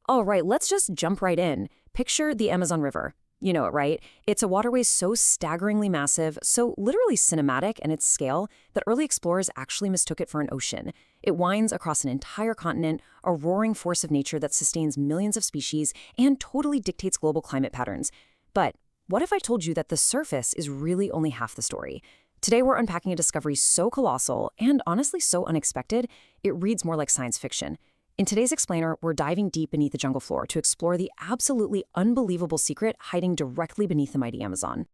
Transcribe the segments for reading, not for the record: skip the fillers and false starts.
All right, let's just jump right in. Picture the Amazon River. You know it, right? It's a waterway so staggeringly massive, so literally cinematic in its scale, that early explorers actually mistook it for an ocean. It winds across an entire continent, a roaring force of nature that sustains millions of species and totally dictates global climate patterns. But what if I told you that the surface is really only half the story? Today we're unpacking a discovery so colossal and honestly so unexpected, it reads more like science fiction. In today's Explainer, we're diving deep beneath the jungle floor to explore the absolutely unbelievable secret hiding directly beneath the mighty Amazon.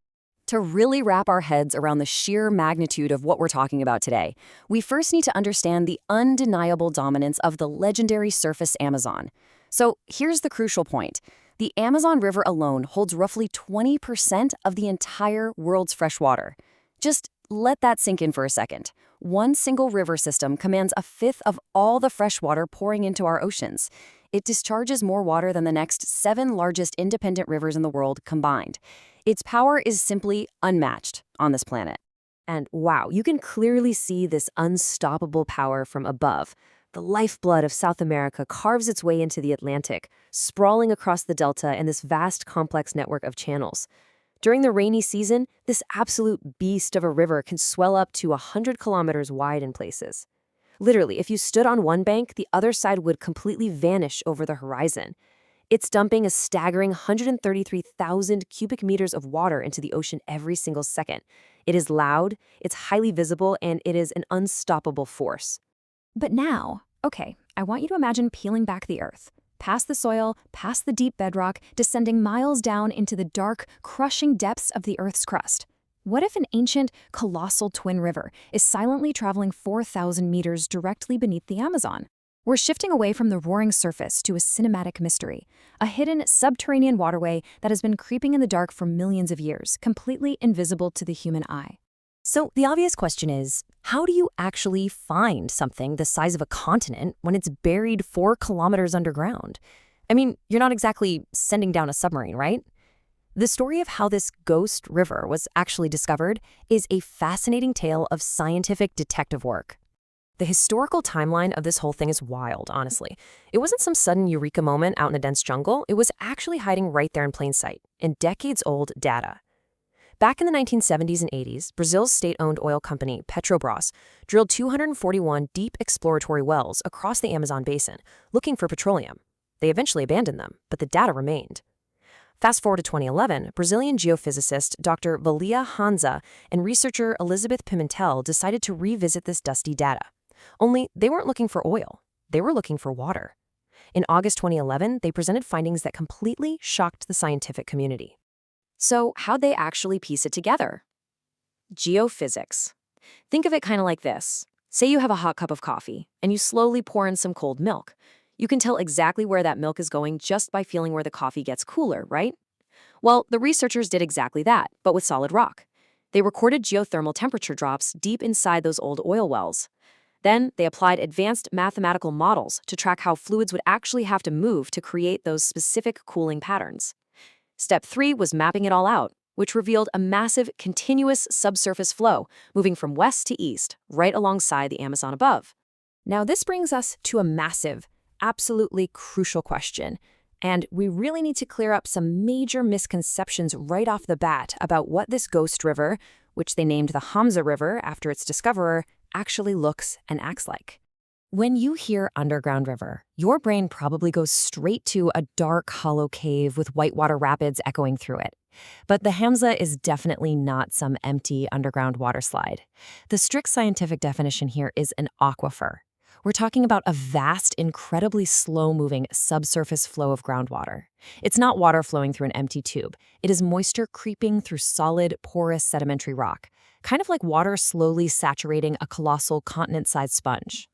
To really wrap our heads around the sheer magnitude of what we're talking about today, we first need to understand the undeniable dominance of the legendary surface Amazon. So here's the crucial point. The Amazon River alone holds roughly 20% of the entire world's fresh water. Just let that sink in for a second. One single river system commands a fifth of all the fresh water pouring into our oceans. It discharges more water than the next 7 largest independent rivers in the world combined. Its power is simply unmatched on this planet. And wow, you can clearly see this unstoppable power from above. The lifeblood of South America carves its way into the Atlantic, sprawling across the delta and this vast complex network of channels. During the rainy season, this absolute beast of a river can swell up to 100 kilometers wide in places. Literally, if you stood on one bank, the other side would completely vanish over the horizon. It's dumping a staggering 133,000 cubic meters of water into the ocean every single second. It is loud, it's highly visible, and it is an unstoppable force. But now, okay, I want you to imagine peeling back the Earth. Past the soil, past the deep bedrock, descending miles down into the dark, crushing depths of the Earth's crust. What if an ancient, colossal twin river is silently traveling 4,000 meters directly beneath the Amazon? We're shifting away from the roaring surface to a cinematic mystery, a hidden subterranean waterway that has been creeping in the dark for millions of years, completely invisible to the human eye. So the obvious question is, how do you actually find something the size of a continent when it's buried 4 kilometers underground? I mean, you're not exactly sending down a submarine, right? The story of how this ghost river was actually discovered is a fascinating tale of scientific detective work. The historical timeline of this whole thing is wild, honestly. It wasn't some sudden eureka moment out in the dense jungle. It was actually hiding right there in plain sight, in decades-old data. Back in the 1970s and 80s, Brazil's state-owned oil company, Petrobras, drilled 241 deep exploratory wells across the Amazon basin, looking for petroleum. They eventually abandoned them, but the data remained. Fast forward to 2011, Brazilian geophysicist Dr. Valia Hanza and researcher Elizabeth Pimentel decided to revisit this dusty data. Only they weren't looking for oil. They were looking for water. In August 2011, they presented findings that completely shocked the scientific community. So how'd they actually piece it together? Geophysics. Think of it kind of like this. Say you have a hot cup of coffee, and you slowly pour in some cold milk. You can tell exactly where that milk is going just by feeling where the coffee gets cooler, right? Well, the researchers did exactly that, but with solid rock. They recorded geothermal temperature drops deep inside those old oil wells. Then they applied advanced mathematical models to track how fluids would actually have to move to create those specific cooling patterns. Step 3 was mapping it all out, which revealed a massive, continuous subsurface flow moving from west to east, right alongside the Amazon above. Now, this brings us to a massive, absolutely crucial question, and we really need to clear up some major misconceptions right off the bat about what this ghost river, which they named the Hamza River after its discoverer, actually looks and acts like. When you hear underground river, your brain probably goes straight to a dark, hollow cave with whitewater rapids echoing through it. But the Hamza is definitely not some empty underground water slide. The strict scientific definition here is an aquifer. We're talking about a vast, incredibly slow-moving subsurface flow of groundwater. It's not water flowing through an empty tube. It is moisture creeping through solid, porous sedimentary rock, kind of like water slowly saturating a colossal continent-sized sponge.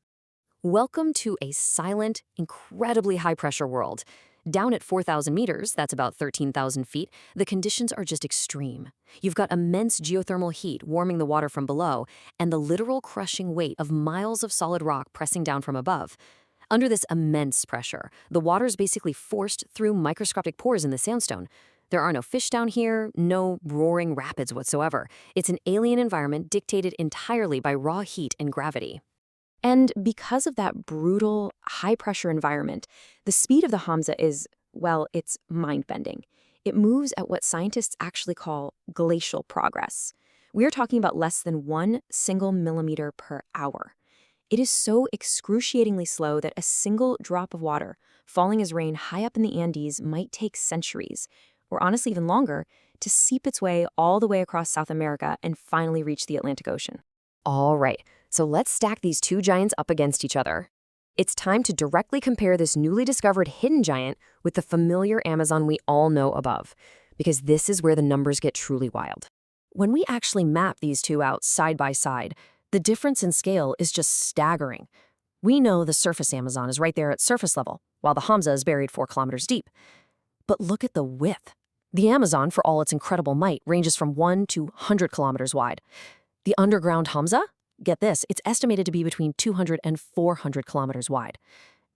Welcome to a silent, incredibly high-pressure world. Down at 4,000 meters, that's about 13,000 feet, the conditions are just extreme. You've got immense geothermal heat warming the water from below, and the literal crushing weight of miles of solid rock pressing down from above. Under this immense pressure, the water's basically forced through microscopic pores in the sandstone. There are no fish down here, no roaring rapids whatsoever. It's an alien environment dictated entirely by raw heat and gravity. And because of that brutal, high-pressure environment, the speed of the Hamza is, well, it's mind-bending. It moves at what scientists actually call glacial progress. We are talking about less than 1 single millimeter per hour. It is so excruciatingly slow that a single drop of water falling as rain high up in the Andes might take centuries, or honestly even longer, to seep its way all the way across South America and finally reach the Atlantic Ocean. All right, so let's stack these two giants up against each other. It's time to directly compare this newly discovered hidden giant with the familiar Amazon we all know above, because this is where the numbers get truly wild. When we actually map these two out side by side, the difference in scale is just staggering. We know the surface Amazon is right there at surface level, while the Hamza is buried 4 kilometers deep. But look at the width. The Amazon, for all its incredible might, ranges from 1 to 100 kilometers wide. The underground Hamza? Get this, it's estimated to be between 200 and 400 kilometers wide.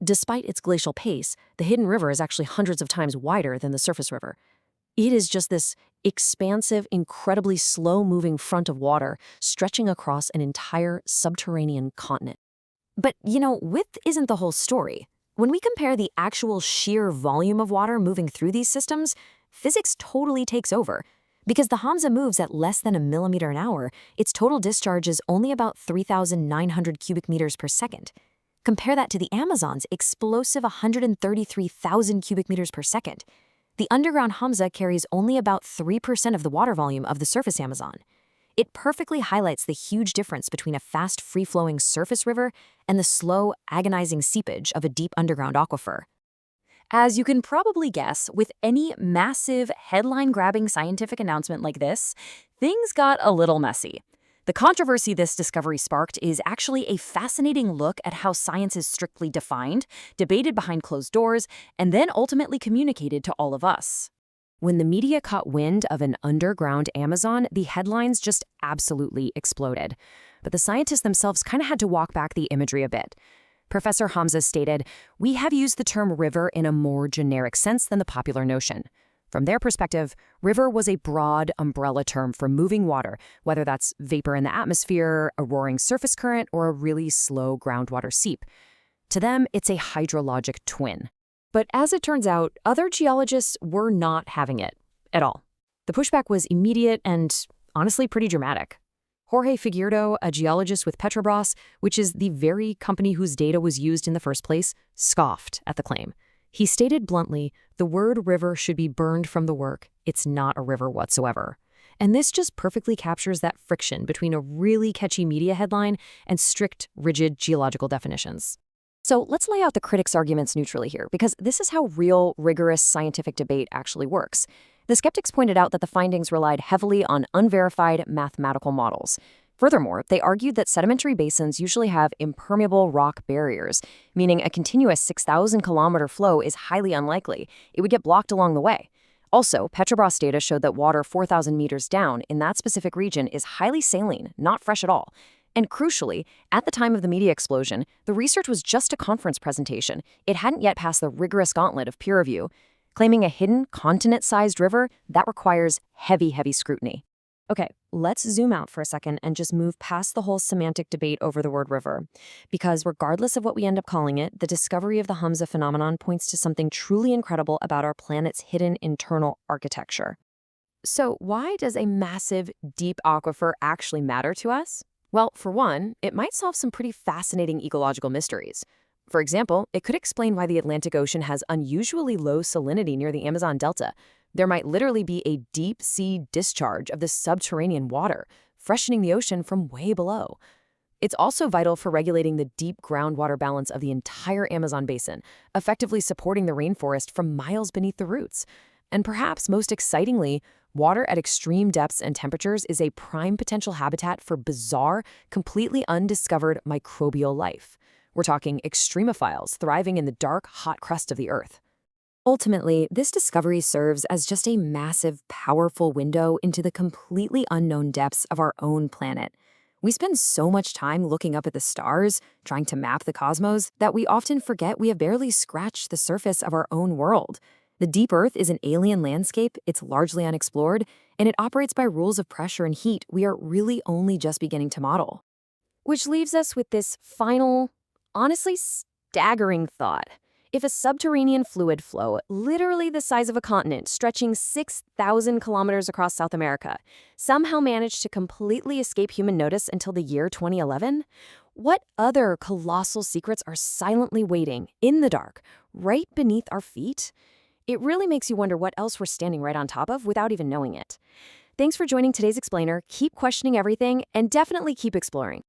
Despite its glacial pace, the hidden river is actually hundreds of times wider than the surface river. It is just this expansive, incredibly slow-moving front of water stretching across an entire subterranean continent. But, width isn't the whole story. When we compare the actual sheer volume of water moving through these systems, physics totally takes over. Because the Hamza moves at less than a millimeter an hour, its total discharge is only about 3,900 cubic meters per second. Compare that to the Amazon's explosive 133,000 cubic meters per second. The underground Hamza carries only about 3% of the water volume of the surface Amazon. It perfectly highlights the huge difference between a fast, free-flowing surface river and the slow, agonizing seepage of a deep underground aquifer. As you can probably guess, with any massive, headline-grabbing scientific announcement like this, things got a little messy. The controversy this discovery sparked is actually a fascinating look at how science is strictly defined, debated behind closed doors, and then ultimately communicated to all of us. When the media caught wind of an underground Amazon, the headlines just absolutely exploded. But the scientists themselves kind of had to walk back the imagery a bit. Professor Hamza stated, "We have used the term river in a more generic sense than the popular notion." From their perspective, river was a broad umbrella term for moving water, whether that's vapor in the atmosphere, a roaring surface current, or a really slow groundwater seep. To them, it's a hydrologic twin. But as it turns out, other geologists were not having it at all. The pushback was immediate and honestly pretty dramatic. Jorge Figueiredo, a geologist with Petrobras, which is the very company whose data was used in the first place, scoffed at the claim. He stated bluntly, "The word river should be burned from the work. It's not a river whatsoever." And this just perfectly captures that friction between a really catchy media headline and strict, rigid geological definitions. So let's lay out the critics' arguments neutrally here, because this is how real, rigorous scientific debate actually works. The skeptics pointed out that the findings relied heavily on unverified mathematical models. Furthermore, they argued that sedimentary basins usually have impermeable rock barriers, meaning a continuous 6,000-kilometer flow is highly unlikely. It would get blocked along the way. Also, Petrobras data showed that water 4,000 meters down in that specific region is highly saline, not fresh at all. And crucially, at the time of the media explosion, the research was just a conference presentation. It hadn't yet passed the rigorous gauntlet of peer review. Claiming a hidden, continent-sized river, that requires heavy, heavy scrutiny. Okay, let's zoom out for a second and just move past the whole semantic debate over the word river. Because regardless of what we end up calling it, the discovery of the Hamza phenomenon points to something truly incredible about our planet's hidden internal architecture. So why does a massive, deep aquifer actually matter to us? Well, for one, it might solve some pretty fascinating ecological mysteries. For example, it could explain why the Atlantic Ocean has unusually low salinity near the Amazon Delta. There might literally be a deep-sea discharge of this subterranean water, freshening the ocean from way below. It's also vital for regulating the deep groundwater balance of the entire Amazon basin, effectively supporting the rainforest from miles beneath the roots. And perhaps most excitingly, water at extreme depths and temperatures is a prime potential habitat for bizarre, completely undiscovered microbial life. We're talking extremophiles thriving in the dark, hot crust of the Earth. Ultimately, this discovery serves as just a massive, powerful window into the completely unknown depths of our own planet. We spend so much time looking up at the stars, trying to map the cosmos, that we often forget we have barely scratched the surface of our own world. The deep Earth is an alien landscape, it's largely unexplored, and it operates by rules of pressure and heat we are really only just beginning to model. Which leaves us with this final, honestly staggering thought. If a subterranean fluid flow, literally the size of a continent, stretching 6,000 kilometers across South America, somehow managed to completely escape human notice until the year 2011, what other colossal secrets are silently waiting, in the dark, right beneath our feet? It really makes you wonder what else we're standing right on top of without even knowing it. Thanks for joining today's Explainer. Keep questioning everything and definitely keep exploring.